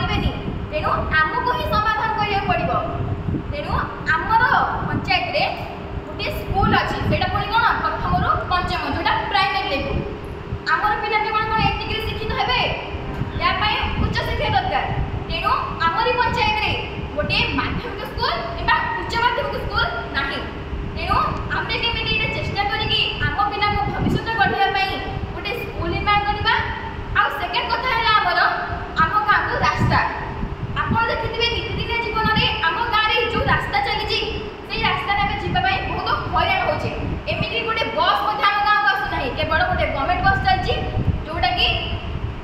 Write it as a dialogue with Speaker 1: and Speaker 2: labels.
Speaker 1: करेनि तेणु आमको ही समाधान करिया पड़िबो। तेणु आमर पंचायत रे गोटे स्कूल अच्छी से कौन प्रथम रु पंचम जोटा प्राइमरी लेवल आमर पिला केवल कौन एतिक शिक्षित हेबे या